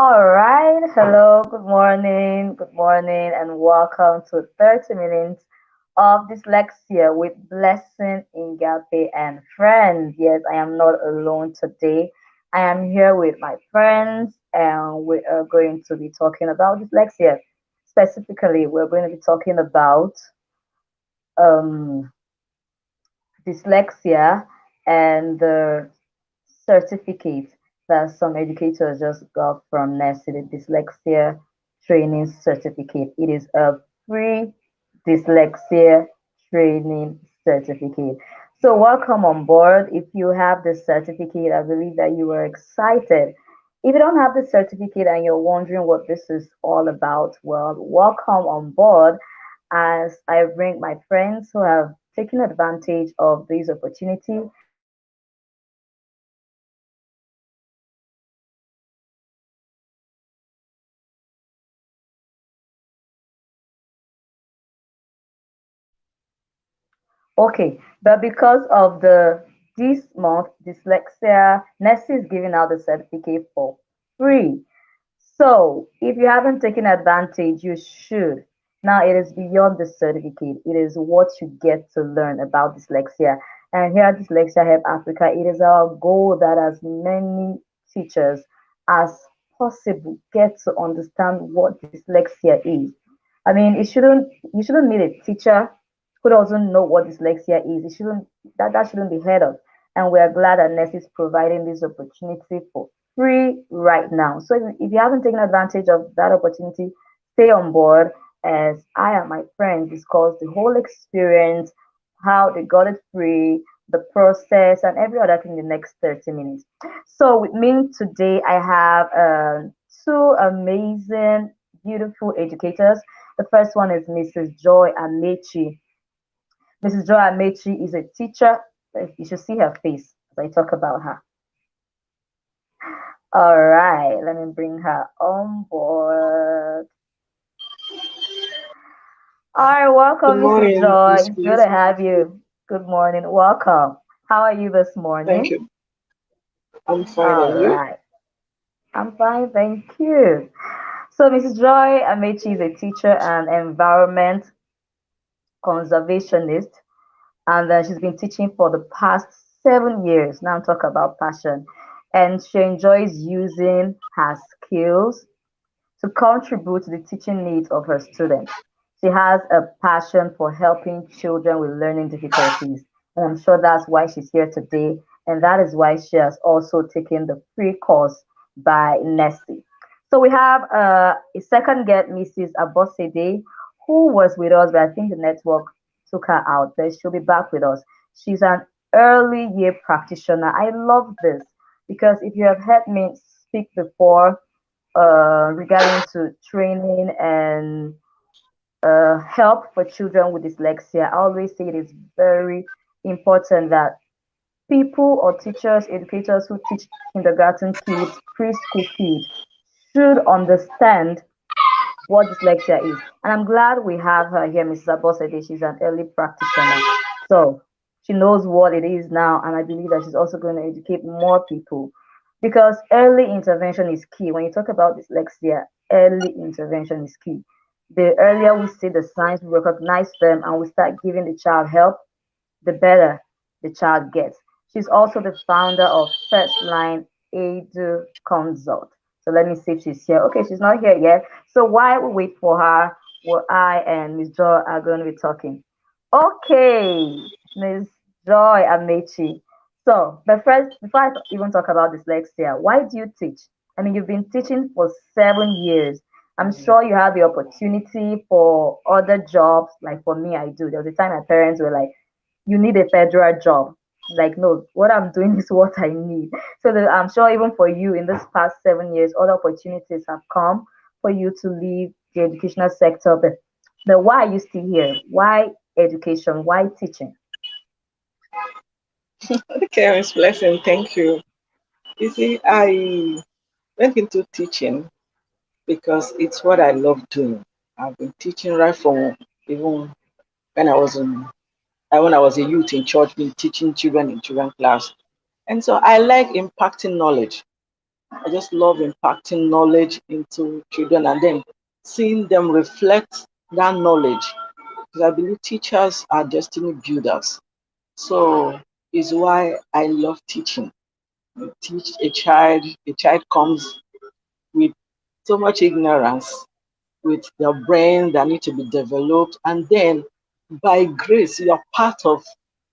All right. Hello. Good morning. Good morning, and welcome to 30 minutes of Dyslexia with Blessing Ingyape and Friends. Yes, I am not alone today. I am here with my friends, and we are going to be talking about dyslexia. Specifically, we're going to be talking about um, dyslexia and the certificate that some educators just got from NESSY, the Dyslexia Training Certificate. It is a free dyslexia training certificate. So, welcome on board. If you have the certificate, I believe that you are excited. If you don't have the certificate and you're wondering what this is all about, well, welcome on board as I bring my friends who have taken advantage of this opportunity and are going to be sharing their experience Okay, but because of the this month dyslexia, NESSY is giving out the certificate for free. So if you haven't taken advantage, you should. Now it is beyond the certificate. It is what you get to learn about dyslexia. And here at Dyslexia Help Africa, it is our goal that as many teachers as possible get to understand what dyslexia is. I mean, you shouldn't need a teacher who doesn't know what dyslexia is. It shouldn't that shouldn't be heard of. And we are glad that NESS is providing this opportunity for free right now. So if you haven't taken advantage of that opportunity, stay on board as I and my friends discuss the whole experience, how they got it free, the process, and every other thing in the next 30 minutes. So with me today, I have two amazing, beautiful educators. The first one is Mrs. Joy Amechi. Mrs. Joy Amechi is a teacher. You should see her face as I talk about her. All right, let me bring her on board. All right, Good welcome, Mrs. morning, Joy. Miss It's good to Bliss. have you. Good morning. Welcome. How are you this Thank morning? you. I'm fine, All and you? right. I'm fine, thank you. So, Mrs. Joy Amechi is a teacher and environment conservationist, and she's been teaching for the past 7 years. Now, I'm talking about passion, and she enjoys using her skills to contribute to the teaching needs of her students. She has a passion for helping children with learning difficulties, and I'm sure that's why she's here today, and that is why she has also taken the free course by NESSY. So we have a second guest, Mrs. Abosede, who was with us, but I think the network took her out, but she'll be back with us. She's an early year practitioner. I love this because if you have heard me speak before, regarding to training and help for children with dyslexia. I always say it is very important that people or teachers, educators who teach kindergarten kids, preschool kids should understand what dyslexia is. And I'm glad we have her here, Mrs. Abosede. She's an early practitioner. So she knows what it is now, and I believe that she's also going to educate more people because early intervention is key. When you talk about dyslexia, early intervention is key. The earlier we see the signs, we recognize them, and we start giving the child help, the better the child gets. She's also the founder of First Line Edu Consult. So let me see if she's here. Okay, she's not here yet. So while we wait for her, well, I and Miss Joy are going to be talking. Okay, Miss Joy Amechi. So, but first, before I even talk about dyslexia, why do you teach? I mean, you've been teaching for 7 years. I'm sure you have the opportunity for other jobs. Like for me, I do. There was a time my parents were like, you need a federal job. Like, no, what I'm doing is what I need. So that I'm sure even for you in this past 7 years, other opportunities have come for you to leave the educational sector. But why are you still here? Why education? Why teaching? Okay, Miss Blessing, thank you. You see, I went into teaching because it's what I love doing. I've been teaching right from even when I was when I was a youth in church, been teaching children in children class, and so I like impacting knowledge. I just love impacting knowledge into children and then seeing them reflect that knowledge. Because I believe teachers are destiny builders. So is why I love teaching. You teach a child comes with so much ignorance, with their brain that need to be developed, and then by grace, you are part of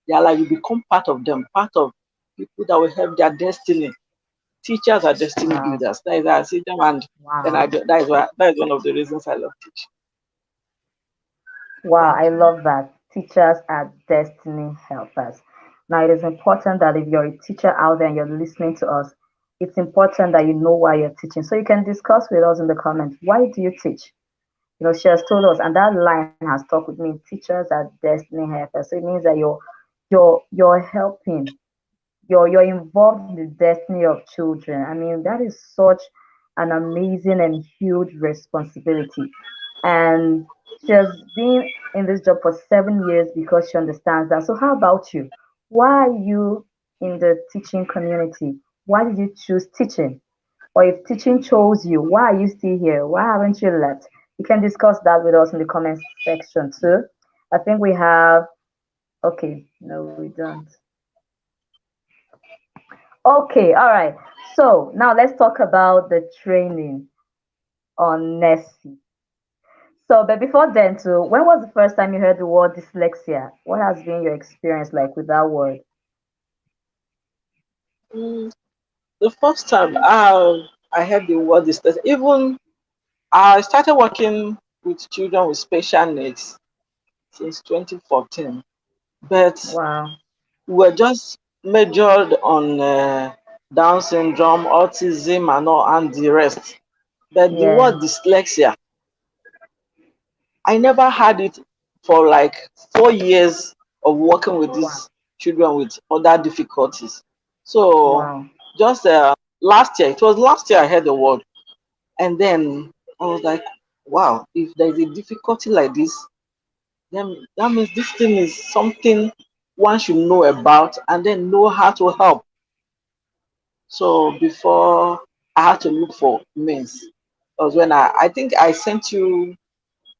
their life. You become part of them, part of people that will help their destiny. Teachers are destiny Wow. builders. That is why I see them, and then Wow. that is one of the reasons I love teaching. Wow, Thank I you. love that. Teachers are destiny helpers. Now, it is important that if you're a teacher out there and you're listening to us, it's important that you know why you're teaching. So you can discuss with us in the comments. Why do you teach? She has told us, and that line has stuck with me. Teachers are destiny helpers. So it means that you're helping, you're involved in the destiny of children. I mean, that is such an amazing and huge responsibility. And she has been in this job for 7 years because she understands that. So how about you? Why are you in the teaching community? Why did you choose teaching? Or if teaching chose you, why are you still here? Why haven't you left? You can discuss that with us in the comments section too. I think we have, okay, no, we don't. Okay, all right. So now let's talk about the training on NESSY. So, but before then, too, when was the first time you heard the word dyslexia? What has been your experience like with that word? Mm, the first time I heard the word dyslexia, even I started working with children with special needs since 2014, but Wow. we're just majored on Down syndrome, autism, and all, and the rest. But the word Yeah. dyslexia, I never had it for like 4 years of working with Wow. these children with other difficulties. So Wow. just last year, it was last year I heard the word, and then I was like, wow, if there's a difficulty like this, then that means this thing is something one should know about and then know how to help. So before I had to look for means, was when I think I sent you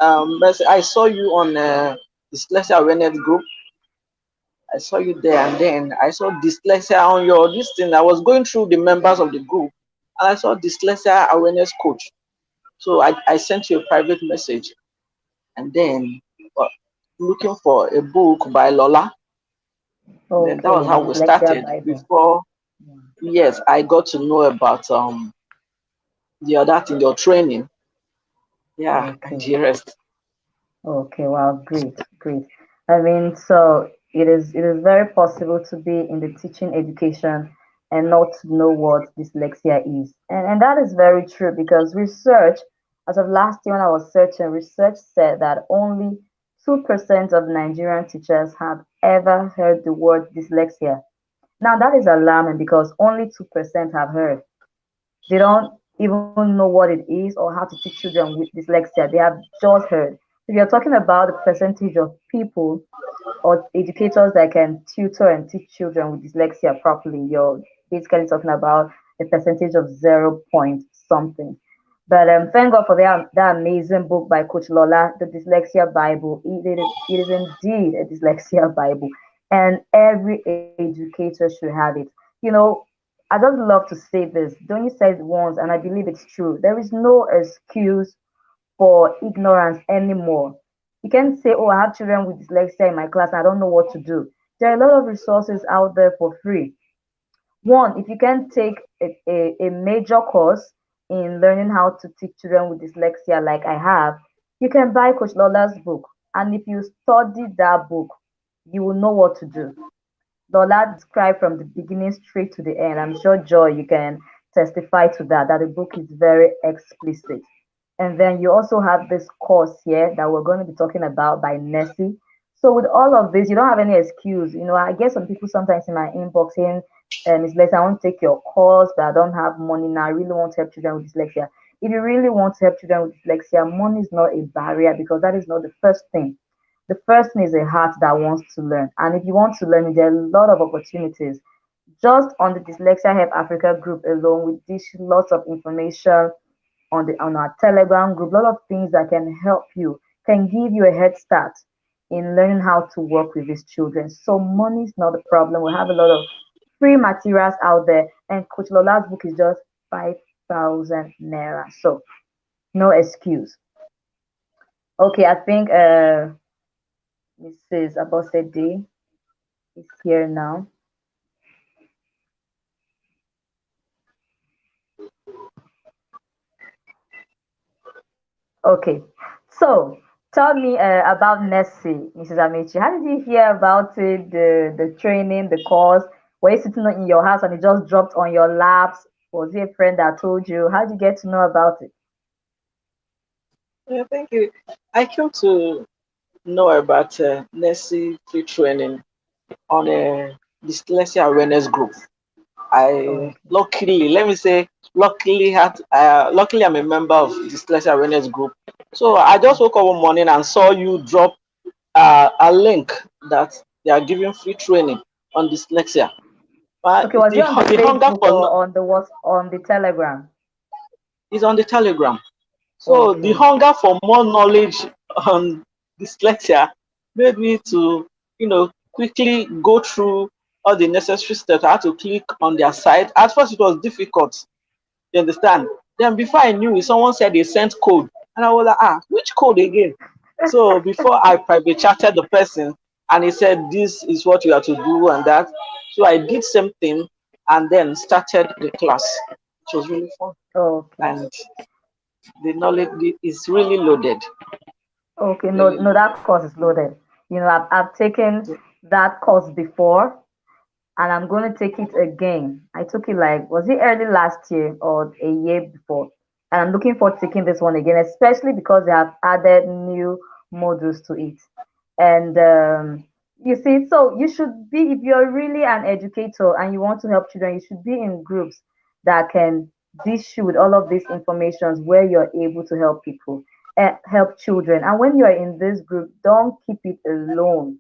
I saw you on dyslexia awareness group. I saw you there, and then I saw dyslexia on your this thing. I was going through the members of the group, and I saw dyslexia awareness coach. So I sent you a private message, and then uh, looking for a book by Lola. And then that was Okay, the how we dyslexia started. Bible. Before, Yeah. yes, I got to know about the other thing, your training. Yeah, and Okay. the rest. Okay, wow, great, great. I mean, so it is very possible to be in the teaching education and not know what dyslexia is. And that is very true because research, as of last year when I was searching, research said that only 2% of Nigerian teachers have ever heard the word dyslexia. Now that is alarming because only 2% have heard. They don't even know what it is or how to teach children with dyslexia. They have just heard. If you're talking about the percentage of people or educators that can tutor and teach children with dyslexia properly, you're basically talking about a percentage of 0 point something. But thank God for that amazing book by Coach Lola, the Dyslexia Bible. It is indeed a dyslexia Bible, and every educator should have it. You know, I just love to say this. Don't you say it once, and I believe it's true. There is no excuse for ignorance anymore. You can't say, oh, I have children with dyslexia in my class and I don't know what to do. There are a lot of resources out there for free. One, if you can take a major course in learning how to teach children with dyslexia, like I have, you can buy Coach Lola's book. And if you study that book, you will know what to do. Lola described from the beginning straight to the end. I'm sure, Joy, you can testify to that, that the book is very explicit. And then you also have this course here that we're going to be talking about by NESSY. So with all of this, you don't have any excuse. I get some people sometimes in my inbox saying, Miss Blessing, I want to take your course, but I don't have money now. I really want to help children with dyslexia. If you really want to help children with dyslexia, money is not a barrier because that is not the first thing. The first thing is a heart that wants to learn. And if you want to learn, there are a lot of opportunities. just on the Dyslexia Help Africa group alone, we dish lots of information on our Telegram group, a lot of things that can help you, can give you a head start in learning how to work with these children. So money is not a problem. We have a lot of free materials out there, and Coach Lola's book is just 5,000 naira. So no excuse. Okay, I think Mrs. Abosede is here now. Okay, so tell me about NESSY, Mrs. Amici. How did you hear about it, the training, the course? Were you sitting in your house and it just dropped on your laps? Was it a friend that told you? How did you get to know about it? Yeah, thank you. I came to know about NESSY free training on a dyslexia awareness group. I Okay. luckily, let me say, luckily I'm a member of dyslexia awareness group. So I just woke up one morning and saw you drop a link that they are giving free training on dyslexia. But Okay, was it on the the hunger Facebook for or on the what on the Telegram? is on the Telegram. So the Okay. hunger for more knowledge on dyslexia made me to, quickly go through all the necessary steps. I had to click on their site. At first, it was difficult. You understand? Then before I knew it, someone said they sent code, and I was like, which code again? So before I private chatted the person, and he said this is what you have to do and that. So I did same thing, and then started the class. It was really fun, Okay. and the knowledge is really loaded. Okay. No, Really no, loaded. that course is loaded. I've taken that course before, and I'm going to take it again. I took it like, was it early last year or a year before? And I'm looking forward to taking this one again, especially because they have added new modules to it. And you see, so you should be, if you're really an educator and you want to help children, you should be in groups that can dish you with all of these informations where you're able to help people, help children. And when you're in this group, don't keep it alone.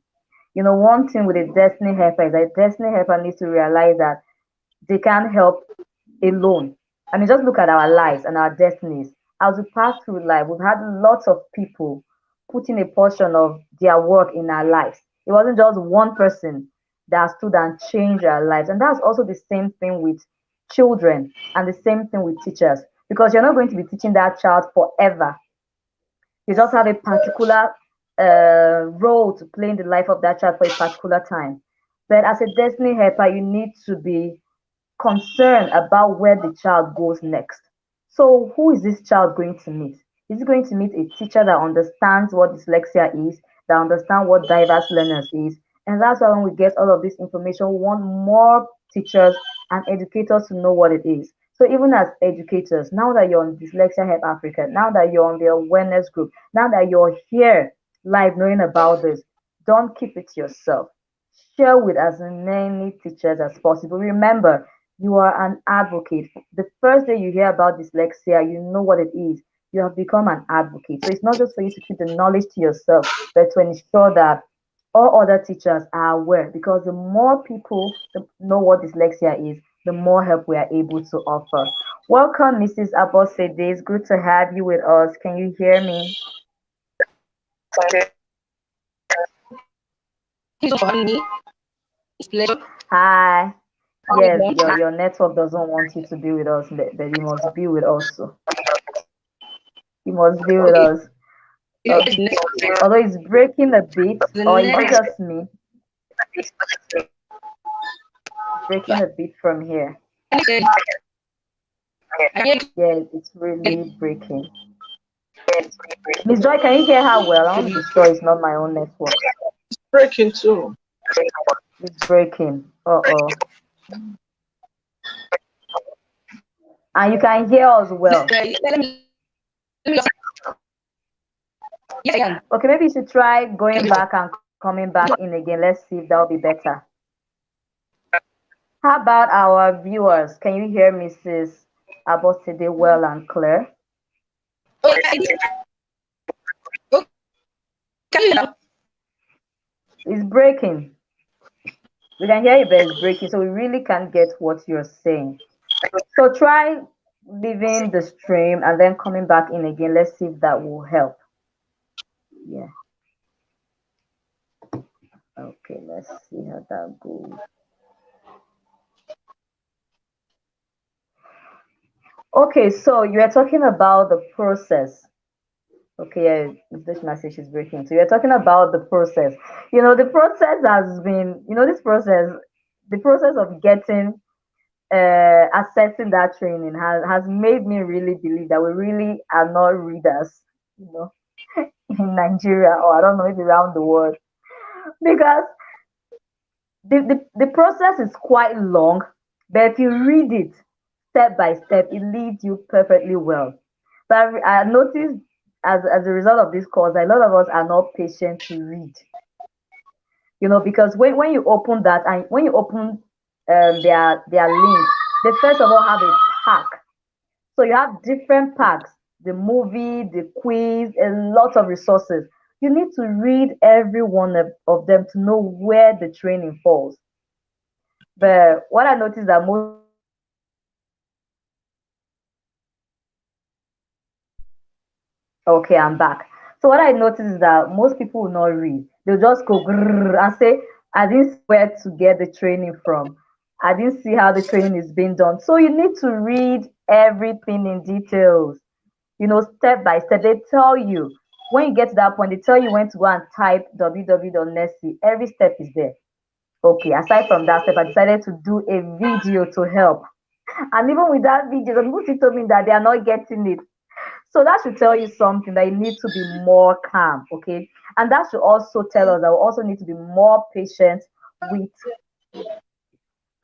One thing with a destiny helper is that a destiny helper needs to realize that they can't help alone. I mean, just look at our lives and our destinies. As we pass through life, we've had lots of people putting a portion of their work in our lives. It wasn't just one person that stood and changed our lives. And that's also the same thing with children and the same thing with teachers, because you're not going to be teaching that child forever. You just have a particular role to play in the life of that child for a particular time. But as a destiny helper, you need to be concerned about where the child goes next. So, who is this child going to meet? Is he going to meet a teacher that understands what dyslexia is, that understands what diverse learners is? And that's why when we get all of this information, we want more teachers and educators to know what it is. So even as educators, now that you're on Dyslexia Help Africa, now that you're on the awareness group, now that you're here live knowing about this, don't keep it to yourself. Share with as many teachers as possible. Remember, you are an advocate. The first day you hear about dyslexia, you know what it is. You have become an advocate. So it's not just for you to keep the knowledge to yourself, but to ensure that all other teachers are aware, because the more people know what dyslexia is, the more help we are able to offer. Welcome, Mrs. Abosede. It's good to have you with us. Can you hear me? Thank you so much for having me. It's a pleasure. Hi. How are you Yes, doing? your network doesn't want you to be with us, but you must be with us. So you must be with Okay. us. You know, Uh, Although it's breaking a bit, the or is it next. just me? Breaking a bit from here. I can hear Yeah, it's really breaking. Miss Joy, can you hear her well? I want to be sure it's not my own network. Breaking too. It's breaking. Uh-oh. And you can hear us well. let me just. Yes, I can. Okay, maybe you should try Can going you back and coming back in again. Let's see if that'll be better. How about our viewers? Can you hear Mrs. Abosede well and clear? Oh, yeah, I did. Oh, can you hear now? It's breaking. We can hear you, but it's breaking, so we really can't get what you're saying. So try leaving the stream and then coming back in again. Let's see if that will help. Yeah. Okay, let's see how that goes. Okay, so you are talking about the process. Okay, yeah, this message is breaking. So you're talking about the process. The process has been, the process of getting, accessing that training has made me really believe that we really are not readers, you know, in Nigeria, or I don't know, maybe around the world, because the process is quite long, but if you read it step by step, it leads you perfectly well. So I noticed, as a result of this course, a lot of us are not patient to read. Because when you open that, and when you open their link, they first of all have a pack. So you have different packs, the movie, the quiz, a lot of resources. You need to read every one of them to know where the training falls. But what I noticed that most people will not read. Okay, I'm back. So what I noticed is that most people will not read. They'll just go grrr and say, I didn't see where to get the training from. I didn't see how the training is being done. So you need to read everything in details, step by step. They tell you when you get to that point, they tell you when to go and type www.NESSY. Every step is there. Okay, aside from that step, I decided to do a video to help. And even with that video, some people still told me that they are not getting it. So that should tell you something, that you need to be more calm, okay? And that should also tell us that we also need to be more patient with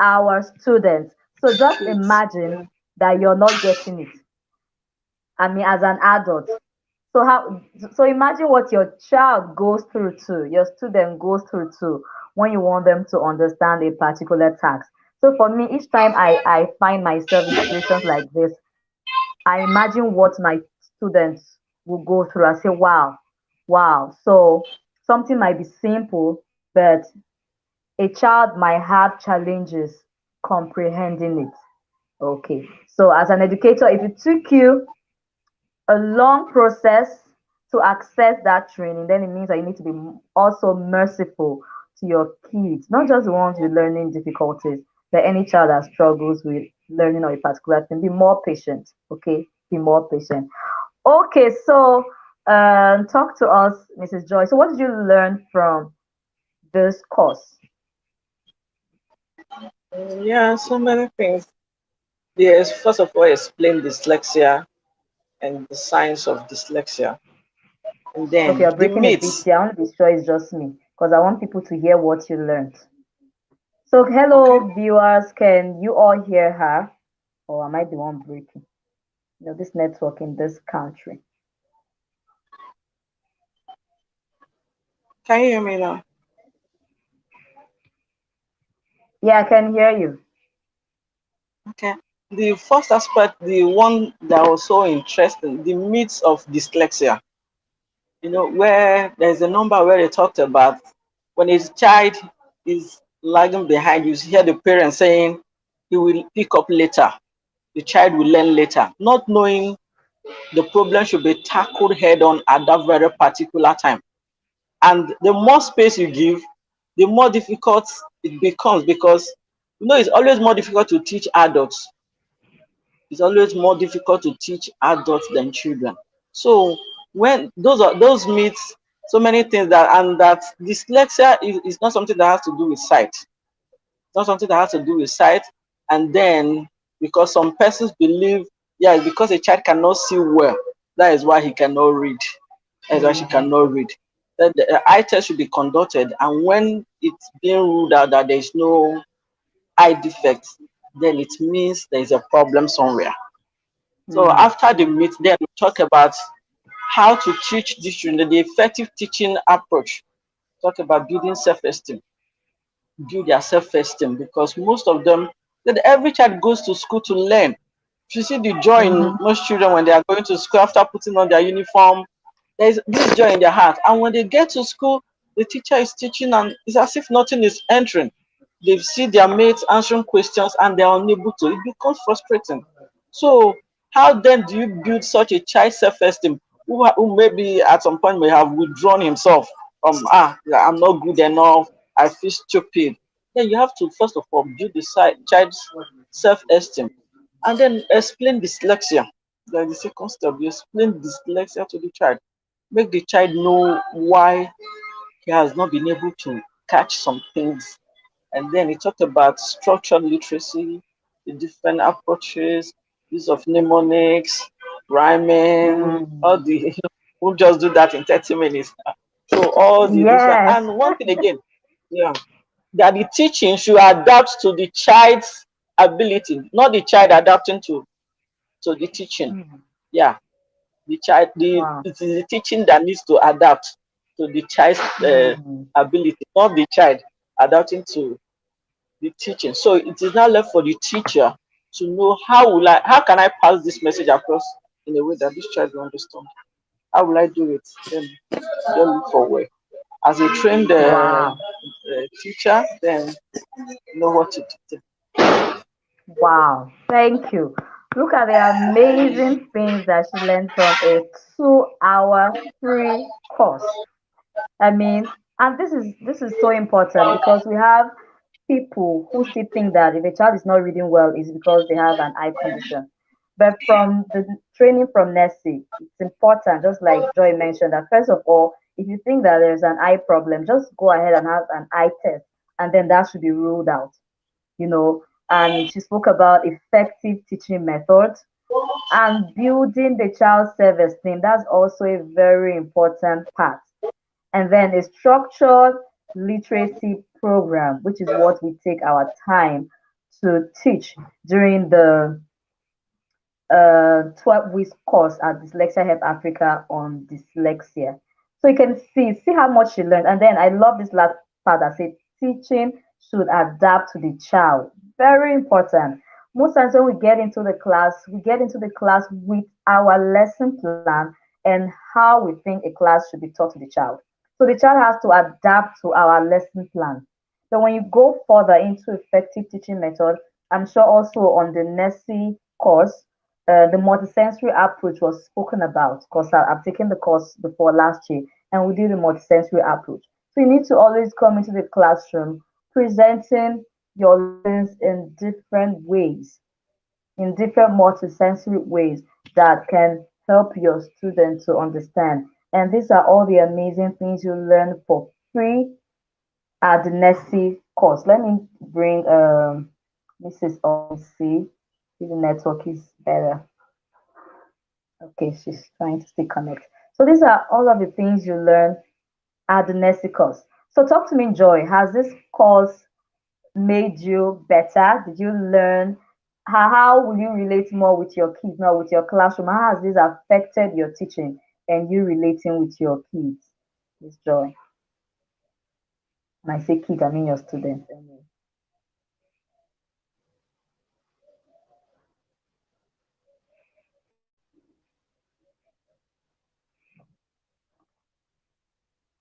our students. So just Kids. imagine Yeah. that you're not getting it. I mean, as an adult. So imagine what your child goes through too, your student goes through too, when you want them to understand a particular task. So for me, each time I find myself in situations like this, I imagine what my students will go through. I say, wow, wow. So something might be simple, but a child might have challenges comprehending it. Okay. So as an educator, if it took you a long process to access that training, then it means that you need to be also merciful to your kids, not just the ones with learning difficulties, but any child that struggles with learning or a particular thing. Be more patient, okay? Be more patient. Okay, so talk to us, Mrs. Joy. So, what did you learn from this course? Yeah, so many things. Yes, first of all, explain dyslexia and the science of dyslexia. And Okay, then you're the breaking a bit myths. here. I want to be sure it's just me because I want people to hear what you learned. So, Okay. hello, viewers. Can you all hear her? Or am I the one breaking? This network in this country. Can you hear me now? Yeah, I can hear you. Okay. The first aspect, the one that was so interesting, the myths of dyslexia. Where there's a number where they talked about when a child is lagging behind, you hear the parent saying he will pick up later, the child will learn later, not knowing the problem should be tackled head on at that very particular time. And the more space you give, the more difficult it becomes, because it's always more difficult to teach adults. It's always more difficult to teach adults than children. So when those myths, so many things, that dyslexia is not something that has to do with sight. It's not something that has to do with sight. And then because some persons believe, yeah, because a child cannot see well, that is why he cannot read. That is why she Hmm. cannot read. That the eye test should be conducted, and when it's being ruled out that there is no eye defect, then it means there is a problem somewhere. So Hmm. after the meet, then we talk about how to teach this children, the effective teaching approach. Talk about building self-esteem, build their self-esteem, because most of them, that every child goes to school to learn. If you see the joy in Hmm. most children when they are going to school after putting on their uniform, there is this joy in their heart. And when they get to school, the teacher is teaching and it's as if nothing is entering. they see their mates answering questions and they are unable to. It becomes frustrating. So how then do you build such a child self-esteem who maybe at some point may have withdrawn himself from yeah, I'm not good enough, I feel stupid. Then you have to first of all build the child's self-esteem and then explain dyslexia. Then the second step, you explain dyslexia to the child. Make the child know why he has not been able to catch some things. And then he talked about structured literacy, the different approaches, use of mnemonics, rhyming, all Mm. the we'll just do that in 30 minutes. So all the different Yes. and one thing again, yeah, that the teaching should adapt to the child's ability, not the child adapting to the teaching. Mm. Yeah, the child Wow. it is the teaching that needs to adapt to the child's Mm. ability, not the child adapting to the teaching. So it is now left for the teacher to know how can I pass this message across in a way that this child will understand. How will I do it? Then look for a way. As a trained Wow. teacher, then know what to do. Wow. Thank you. Look at the amazing things that she learned from a 2-hour free course. I mean, and this is so important because we have people who still think that if a child is not reading well, it's because they have an eye condition. But from the training from NESSY, it's important, just like Joy mentioned, that first of all, if you think that there's an eye problem, just go ahead and have an eye test, and then that should be ruled out. You know, and she spoke about effective teaching methods and building the child's self-esteem. That's also a very important part. And then a structured literacy program, which is what we take our time to teach during the 12 weeks course at Dyslexia Help Africa on dyslexia. So you can see how much you learned. And then I love this last part that says teaching should adapt to the child. Very important. Most times when we get into the class with our lesson plan and how we think a class should be taught to the child. So the child has to adapt to our lesson plan. So when you go further into effective teaching method, I'm sure also on the NESSY course, the multisensory approach was spoken about because I've taken the course before last year and we did the multisensory approach. So you need to always come into the classroom presenting your lessons in different multisensory ways that can help your students to understand. And these are all the amazing things you learn for free at the NESSY course. Let me bring Mrs. Osi. See the network is better. Okay, she's trying to stay connected. So these are all of the things you learn at the NESSY course. So talk to me, Joy. Has this course made you better? Did you learn? How will you relate more with your kids, not with your classroom? How has this affected your teaching and you relating with your kids? Miss Joy. When I say kids, I mean your students.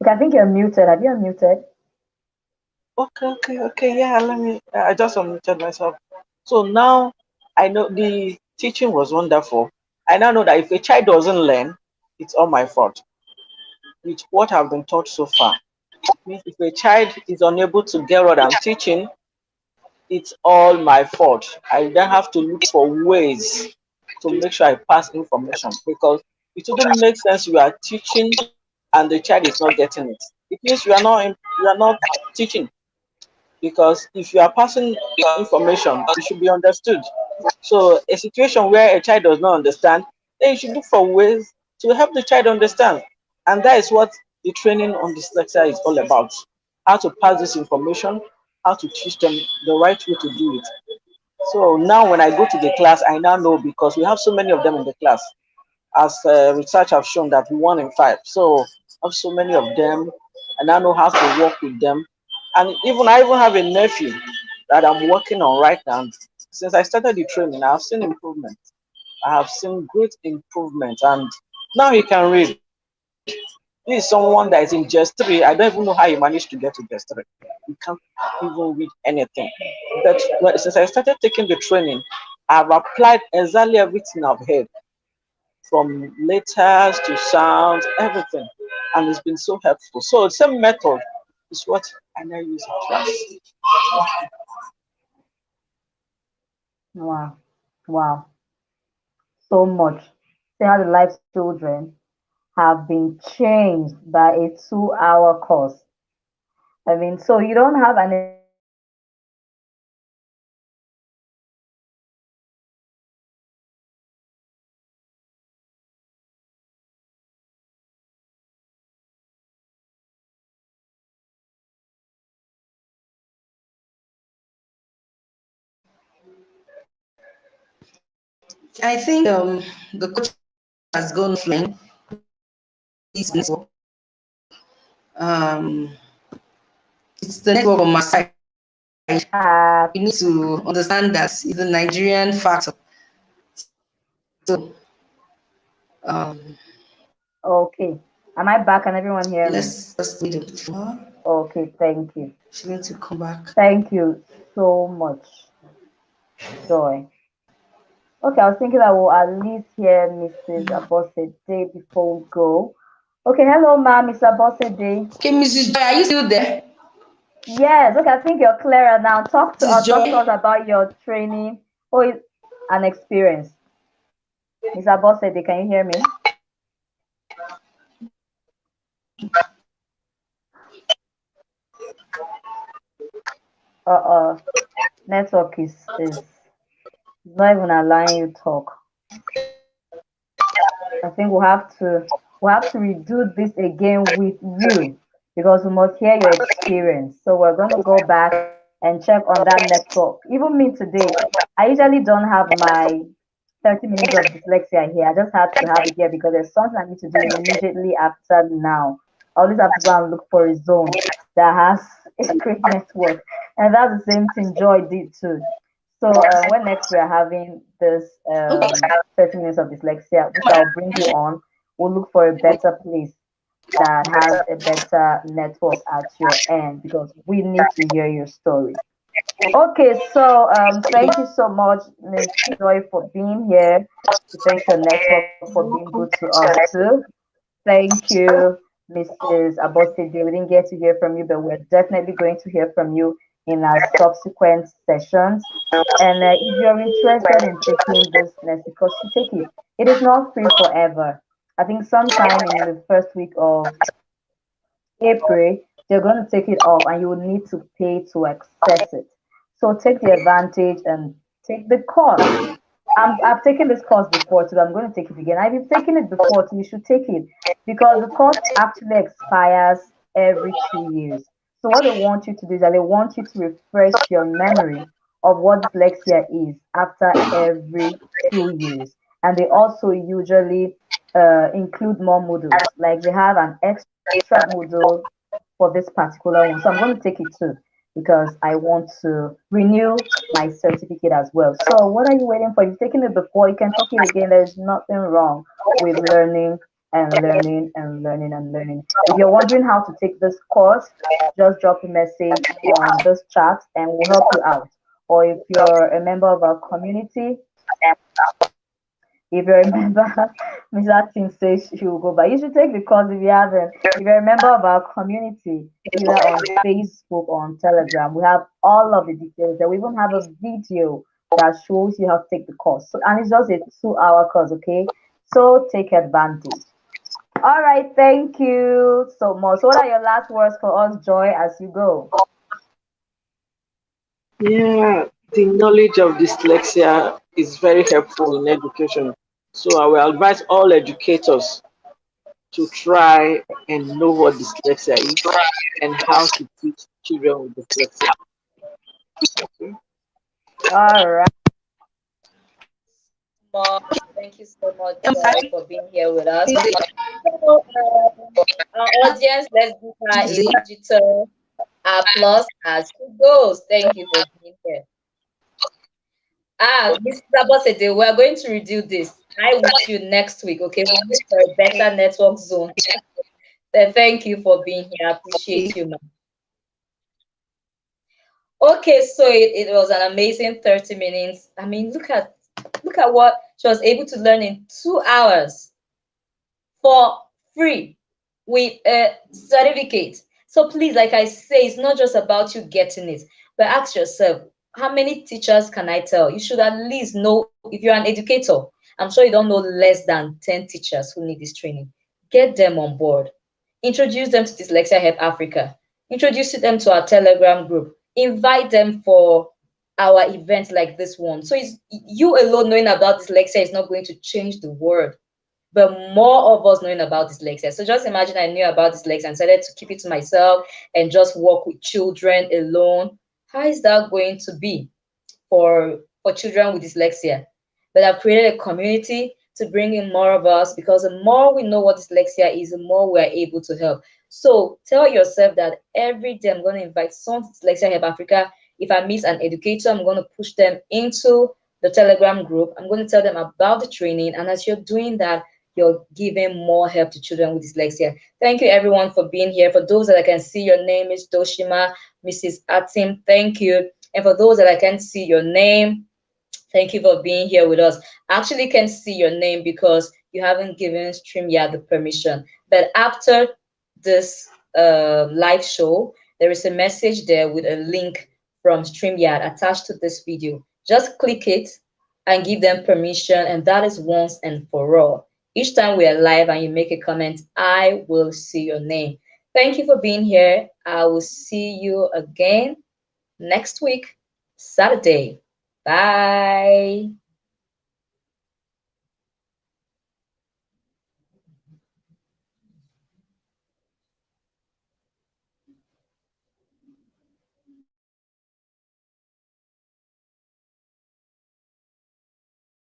Okay, I think you're muted. Have you unmuted? Okay. Yeah, let me. I just unmuted myself. So now I know the teaching was wonderful. I now know that if a child doesn't learn, it's all my fault. With what I've been taught so far, means if a child is unable to get what I'm teaching, it's all my fault. I then have to look for ways to make sure I pass information because it wouldn't make sense you are teaching and the child is not getting it. It means you are not teaching because if you are passing information, it should be understood. So a situation where a child does not understand, then you should look for ways to help the child understand. And that is what the training on dyslexia is all about. How to pass this information, how to teach them the right way to do it. So now when I go to the class, I now know because we have so many of them in the class. As research have shown that 1 in 5. So I have so many of them, and I know how to work with them. And I even have a nephew that I'm working on right now. Since I started the training, I've seen improvement. I have seen great improvement, and now he can read. This is someone that is in just three. I don't even know how you managed to get to just three. You can't even read anything. But since I started taking the training, I've applied exactly everything I've heard, from letters to sounds, everything. And it's been so helpful. So the same method is what I now use in class. Wow. Wow. So much. See how the life children have been changed by a 2 hour course. I mean, so you don't have an experience in teaching dyslexia, I think the coach has gone offline this network. Um, it's the network on my side. We need to understand that it's a Nigerian factor. So okay. Am I back? Can everyone hear me? let's just wait a bit for her. Okay, thank you. She needs to come back. Thank you so much, Joy. Okay, I was thinking I will at least hear Mrs. Abosede before we go. Okay, hello, ma, Mrs. Abosede. Okay, Mrs. Joy, are you still there? Yes, okay, I think you're clearer now. Mrs. Talk to us Joy? about your training or an experience. Mrs. Abosede, can you hear me? Uh, network is not even allowing you talk. I think we'll have to redo this again with you because we must hear your experience. So we're gonna go back and check on that network. Even me today, I usually don't have my 30 minutes of dyslexia here. I just had to have it here because there's something I need to do immediately after now. I always have to go and look for a zone that has a great network. And that's the same thing Joy did too. So when next we are having this Okay. 30 minutes of dyslexia, which I'll bring you on, we'll look for a better place that has a better network at your end because we need to hear your story. Okay, so thank you so much, Miss Joy, for being here. Thank your network for being good to us too. Thank you, Mrs. Abosede. We didn't get to hear from you, but we're definitely going to hear from you in our subsequent sessions. And if you're interested in taking this NESSY course, you take it. It is not free forever. I think sometime in the first week of April, they're going to take it off and you will need to pay to access it. So take the advantage and take the course. I've taken this course before, so I'm going to take it again. I've been taking it before, so you should take it because the course actually expires every 2 years. So what they want you to do is that they want you to refresh your memory of what dyslexia is after every 2 years. And they also usually include more modules. Like they have an extra module for this particular one. So I'm going to take it too because I want to renew my certificate as well. So what are you waiting for? If you've taken it before, you can take it again. There's nothing wrong with learning and learning and learning and learning. If you're wondering how to take this course, just drop a message on this chat and we'll help you out. Or if you're a member of our community, if you remember, Miss Atin says she will go, but you should take the course if you haven't. If you're a member of our community, either on Facebook or on Telegram, we have all of the details there. We even have a video that shows you how to take the course. So, and it's just a 2 hour course, okay? So take advantage. All right, thank you so much. So what are your last words for us, Joy, as you go? Yeah, the knowledge of dyslexia is very helpful in education. So I will advise all educators to try and know what dyslexia is and how to teach children with dyslexia. Okay. All right. Thank you so much, Joy, for being here with us. So, our audience, let's give her a digital applause as she goes. Thank you for being here. Mrs. Abosede, we're going to redo this. I with you next week, okay? We'll look for a better network zone. Thank you for being here. I appreciate you, ma'am. Okay, so it was an amazing 30 minutes. I mean, look at what she was able to learn in 2 hours for free with a certificate. So please, like I say, it's not just about you getting it, but ask yourself, how many teachers can I tell? You should at least know, if you're an educator, I'm sure you don't know less than 10 teachers who need this training. Get them on board. Introduce them to Dyslexia Help Africa. Introduce them to our Telegram group. Invite them for our events like this one. So it's you alone knowing about dyslexia is not going to change the world, but more of us knowing about dyslexia. So just imagine I knew about dyslexia and decided to keep it to myself and just work with children alone. How is that going to be for children with dyslexia? But I've created a community to bring in more of us, because the more we know what dyslexia is, the more we're able to help. So tell yourself that every day I'm going to invite someone to Dyslexia Help Africa. If I miss an educator, I'm going to push them into the Telegram group. I'm going to tell them about the training. And as you're doing that, you're giving more help to children with dyslexia. Thank you, everyone, for being here. For those that I can see your name is Doshima, Mrs. Atim, thank you. And for those that I can't see your name, thank you for being here with us. I actually can see your name because you haven't given StreamYard the permission. But after this live show, there is a message there with a link from StreamYard attached to this video. Just click it and give them permission, and that is once and for all. Each time we are live and you make a comment, I will see your name. Thank you for being here. I will see you again next week, Saturday. Bye.